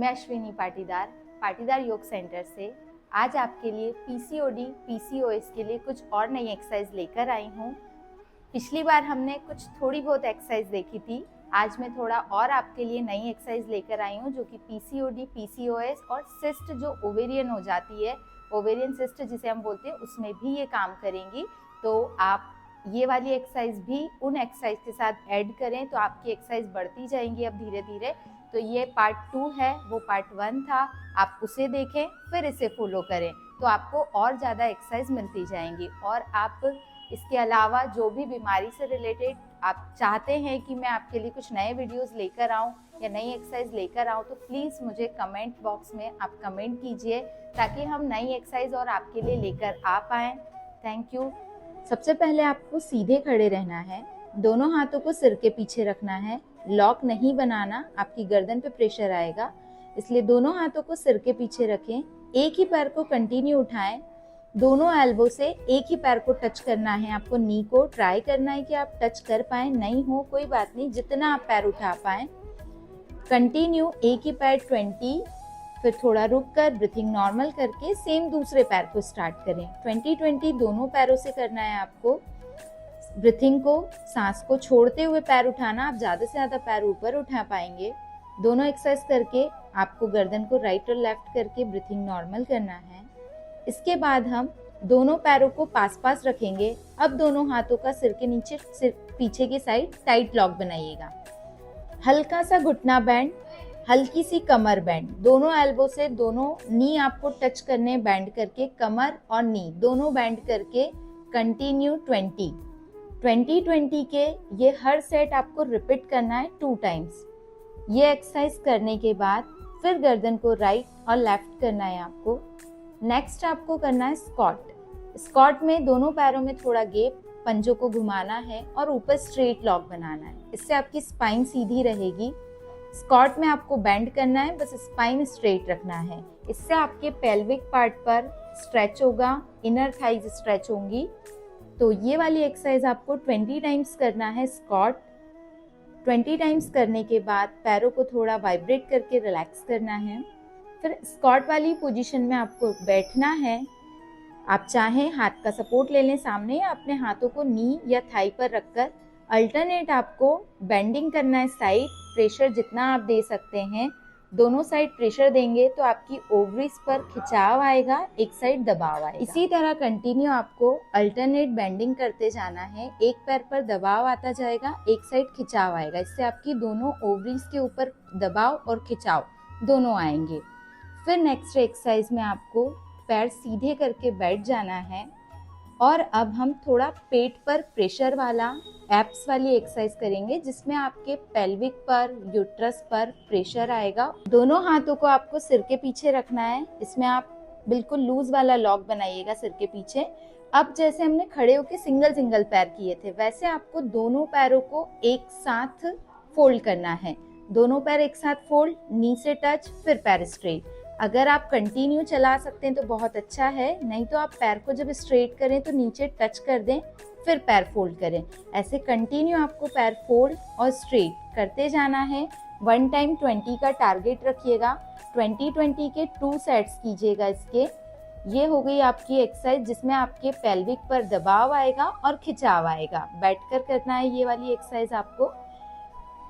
मैं अश्विनी पाटीदार, पाटीदार योग सेंटर से आज आपके लिए पीसीओडी, पीसीओएस के लिए कुछ और नई एक्सरसाइज लेकर आई हूँ। पिछली बार हमने कुछ थोड़ी बहुत एक्सरसाइज देखी थी, आज मैं थोड़ा और आपके लिए नई एक्सरसाइज लेकर आई हूँ जो कि पीसीओडी, पीसीओएस और सिस्ट जो ओवेरियन हो जाती है, ओवेरियन सिस्ट जिसे हम बोलते हैं, उसमें भी ये काम करेंगी। तो आप ये वाली एक्सरसाइज भी उन एक्सरसाइज के साथ ऐड करें तो आपकी एक्सरसाइज बढ़ती जाएंगी अब धीरे धीरे। तो ये पार्ट 2 है, वो पार्ट 1 था, आप उसे देखें फिर इसे फॉलो करें तो आपको और ज़्यादा एक्सरसाइज मिलती जाएंगी। और आप इसके अलावा जो भी बीमारी से रिलेटेड आप चाहते हैं कि मैं आपके लिए कुछ नए वीडियोस लेकर आऊं या नई एक्सरसाइज लेकर आऊं, तो प्लीज़ मुझे कमेंट बॉक्स में आप कमेंट कीजिए ताकि हम नई एक्सरसाइज और आपके लिए लेकर आ पाएँ। Thank you. सबसे पहले आपको सीधे खड़े रहना है, दोनों हाथों को सिर के पीछे रखना है, लॉक नहीं बनाना, आपकी गर्दन पे प्रेशर आएगा, इसलिए दोनों हाथों को सिर के पीछे रखें। एक ही पैर को कंटिन्यू उठाएं, दोनों एल्बो से एक ही पैर को टच करना है। आपको नी को ट्राई करना है कि आप टच कर पाए, नहीं हो कोई बात नहीं, जितना आप पैर उठा पाए। कंटिन्यू एक ही पैर 20, फिर थोड़ा रुक कर ब्रीथिंग नॉर्मल करके सेम दूसरे पैर को स्टार्ट करें। 20-20 दोनों पैरों से करना है आपको। ब्रीथिंग को, सांस को छोड़ते हुए पैर उठाना, आप ज़्यादा से ज़्यादा पैर ऊपर उठा पाएंगे। दोनों एक्सरसाइज करके आपको गर्दन को राइट और लेफ्ट करके ब्रीथिंग नॉर्मल करना है। इसके बाद हम दोनों पैरों को पास पास रखेंगे। अब दोनों हाथों का सिर के नीचे, सिर पीछे की साइड टाइट लॉक बनाइएगा। हल्का सा घुटना बैंड, हल्की सी कमर बैंड, दोनों एल्बो से दोनों नी आपको टच करने, बैंड करके कमर और नी दोनों बैंड करके कंटिन्यू 20-20 के ये हर सेट आपको रिपीट करना है 2 टाइम्स। ये एक्सरसाइज करने के बाद फिर गर्दन को राइट और लेफ्ट करना है आपको। नेक्स्ट आपको करना है स्क्वाट। स्क्वाट में दोनों पैरों में थोड़ा गैप, पंजों को घुमाना है और ऊपर स्ट्रेट लॉक बनाना है, इससे आपकी स्पाइन सीधी रहेगी। स्क्वाट में आपको बेंड करना है, बस स्पाइन स्ट्रेट रखना है, इससे आपके पेल्विक पार्ट पर स्ट्रेच होगा, इनर थाइज स्ट्रेच होंगी। तो ये वाली एक्सरसाइज आपको 20 टाइम्स करना है स्क्वाट। 20 टाइम्स करने के बाद पैरों को थोड़ा वाइब्रेट करके रिलैक्स करना है। फिर स्क्वाट वाली पोजीशन में आपको बैठना है। आप चाहें हाथ का सपोर्ट ले लें सामने, या अपने हाथों को नी या थाई पर रखकर अल्टरनेट आपको बेंडिंग करना है साइड। प्रेशर जितना आप दे सकते हैं, दोनों साइड प्रेशर देंगे तो आपकी ओवरीज पर खिंचाव आएगा, एक साइड दबाव आएगा। इसी तरह कंटिन्यू आपको अल्टरनेट बेंडिंग करते जाना है। एक पैर पर दबाव आता जाएगा, एक साइड खिंचाव आएगा, इससे आपकी दोनों ओवरीज के ऊपर दबाव और खिंचाव दोनों आएंगे। फिर नेक्स्ट एक्सरसाइज में आपको पैर सीधे करके बैठ जाना है और अब हम थोड़ा पेट पर प्रेशर वाला एप्स वाली एक्सरसाइज करेंगे, जिसमें आपके पेल्विक पर, यूट्रस पर प्रेशर आएगा। दोनों हाथों को आपको सिर के पीछे रखना है, इसमें आप बिल्कुल लूज वाला लॉक बनाइएगा सिर के पीछे। अब जैसे हमने खड़े होकर सिंगल पैर किए थे, वैसे आपको दोनों पैरों को एक साथ फोल्ड करना है। दोनों पैर एक साथ फोल्ड, नी से टच, फिर पैर स्ट्रेट। अगर आप कंटिन्यू चला सकते हैं तो बहुत अच्छा है, नहीं तो आप पैर को जब स्ट्रेट करें तो नीचे टच कर दें, फिर पैर फोल्ड करें। ऐसे कंटिन्यू आपको पैर फोल्ड और स्ट्रेट करते जाना है। 1 टाइम 20 का टारगेट रखिएगा। 20-20 के 2 सेट्स कीजिएगा इसके। ये हो गई आपकी एक्सरसाइज जिसमें आपके पेल्विक पर दबाव आएगा और खिंचाव आएगा। बैठकर करना है ये वाली एक्सरसाइज आपको।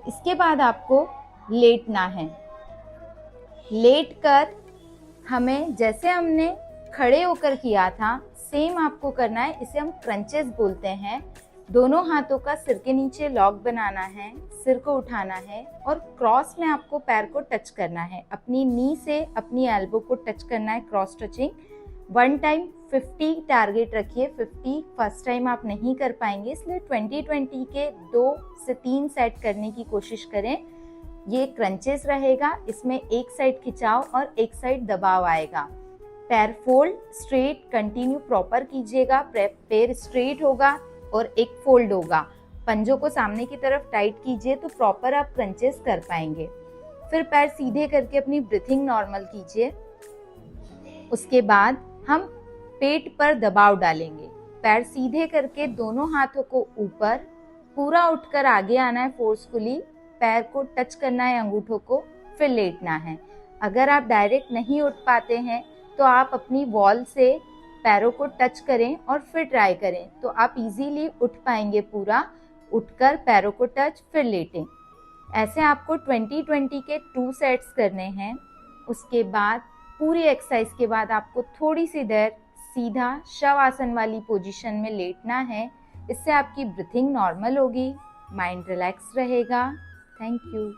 इसके बाद आपको लेटना है। लेट कर हमें, जैसे हमने खड़े होकर किया था, सेम आपको करना है। इसे हम क्रंचेस बोलते हैं। दोनों हाथों का सिर के नीचे लॉक बनाना है, सिर को उठाना है और क्रॉस में आपको पैर को टच करना है। अपनी नी से अपनी एल्बो को टच करना है, क्रॉस टचिंग। 1 टाइम 50 टारगेट रखिए। 50 फर्स्ट टाइम आप नहीं कर पाएंगे, इसलिए 20-20 के 2 से 3 सेट करने की कोशिश करें। ये क्रंचेस रहेगा, इसमें एक साइड खिंचाव और एक साइड दबाव आएगा। पैर फोल्ड, स्ट्रेट, कंटिन्यू प्रॉपर कीजिएगा। पैर स्ट्रेट होगा और एक फोल्ड होगा। पंजों को सामने की तरफ टाइट कीजिए तो प्रॉपर आप क्रंचेस कर पाएंगे। फिर पैर सीधे करके अपनी ब्रीथिंग नॉर्मल कीजिए। उसके बाद हम पेट पर दबाव डालेंगे। पैर सीधे करके दोनों हाथों को ऊपर, पूरा उठकर आगे आना है फोर्सफुली। पैर को टच करना है अंगूठों को, फिर लेटना है। अगर आप डायरेक्ट नहीं उठ पाते हैं तो आप अपनी वॉल से पैरों को टच करें और फिर ट्राई करें, तो आप इजीली उठ पाएंगे पूरा। उठकर पैरों को टच फिर लेटें। ऐसे आपको 20-20 के 2 सेट्स करने हैं। उसके बाद पूरी एक्सरसाइज के बाद आपको थोड़ी सी देर सीधा शवासन वाली पोजीशन में लेटना है। इससे आपकी ब्रीथिंग नॉर्मल होगी, माइंड रिलैक्स रहेगा। Thank you.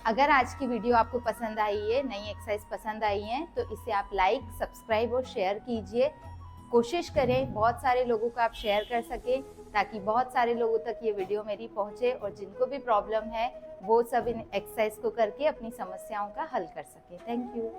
अगर आज की वीडियो आपको पसंद आई है, नई एक्सरसाइज पसंद आई है, तो इसे आप लाइक, सब्सक्राइब और शेयर कीजिए। कोशिश करें बहुत सारे लोगों को आप शेयर कर सकें, ताकि बहुत सारे लोगों तक ये वीडियो मेरी पहुंचे और जिनको भी प्रॉब्लम है वो सब इन एक्सरसाइज को करके अपनी समस्याओं का हल कर सके। Thank you.